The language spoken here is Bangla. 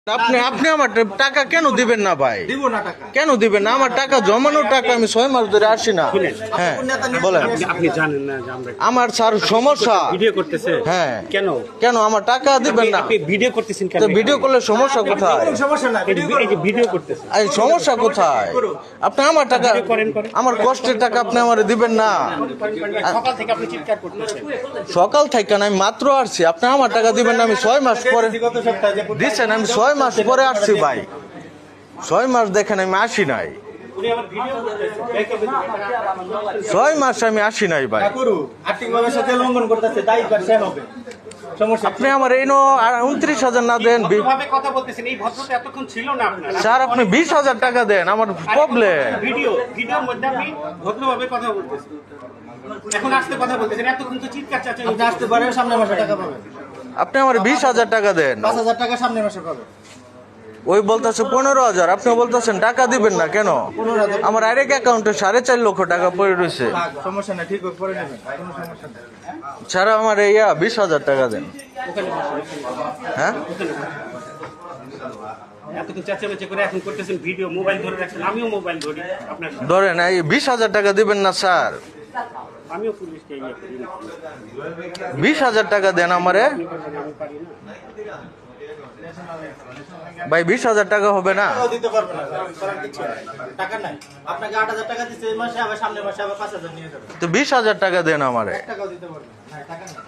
আপনি আপনি আমার টাকা কেন দিবেন না ভাই? দিব না টাকা। কেন দিবেন না? আমার টাকা জমানোর টাকা আমি 6 মাস ধরে আসি না। হ্যাঁ বলেন। আপনি জানেন না যে আমরা আমার স্যার সমস্যা। ভিডিও করতেছে। হ্যাঁ কেন কেন আমার টাকা দিবেন না? আপনি ভিডিও করতেছেন কেন? তো ভিডিও করলে সমস্যা কোথায়? কোনো সমস্যা না, এই যে ভিডিও করতেছেন এই সমস্যা কোথায়? আপনি আমার টাকা করেন। আমার কষ্টের টাকা আপনি আমারে দিবেন না। সকাল থেকে আপনি চিৎকার করতেছেন। সকাল থেকে না, আমি মাত্র আসছি, আপনি আমার টাকা দিবেন না। আমি 6 মাস পরে গত সপ্তাহে যে দিচ্ছেন, আমি 6 মাস পরে আসছি ভাই। 6 মাস দেখেন আমি আসি নাই, উনি আমার ভিডিও করতেছেন। 6 মাস আমি আসি নাই ভাই। করু আর্থিক ভাবে সাথে লঙ্ঘন করতেছে, তাই সে হবে সমস্যা। আপনি আমার এই 29,000 না দেন, ভাবে কথা বলতেছেন, এই ভদ্রতা এতক্ষণ ছিল না আপনার। স্যার আপনি 20,000 টাকা দেন, আমার প্রবলেম। ভিডিওর মধ্যে আপনি ভদ্রভাবে কথা বলতেছেন, এখন আসতে কথা বলতেছেন, এতক্ষণ তো চিৎকার চাচা। আপনি আসতে পারেন, সামনের মাসে টাকা পাবেন। আপনি আমার 20,000 টাকা দেন। 5,000 টাকা সামনের মাসে পাবেন। ওই বলতেছে 15,000, আপনি বলতেছেন টাকা দিবেন না কেন? আমার আরেক অ্যাকাউন্টে 4.5 লক্ষ টাকা পড়ে রয়েছে। থাক, সমস্যা নাই, ঠিক করে নেবেন, কোনো সমস্যা নেই। স্যার আমার 20,000 টাকা দেন। হ্যাঁ এতক্ষণ চেঁচামেচি করে এখন করতেছেন ভিডিও, মোবাইল ধরে রাখছেন, আমিও মোবাইল ধরি আপনার সাথে। ধরেন এই 20,000 টাকা দিবেন না স্যার? আমিও পুলিশকে ইয়ে করি না। 20,000 টাকা দেন আমারে আমি পারি না। ভাই। 20,000 টাকা হবে না? টাকাও দিতে পারবেন না, করার কিছু নাই। টাকা নাই, আপনাকে 8,000 টাকা দিচ্ছে এই মাসে, আবার সামনের মাসে আবার 5,000 নিয়ে যাবেন। তো 20,000 টাকা দেন আমারে। টাকাও দিতে পারবেন না, টাকা নাই।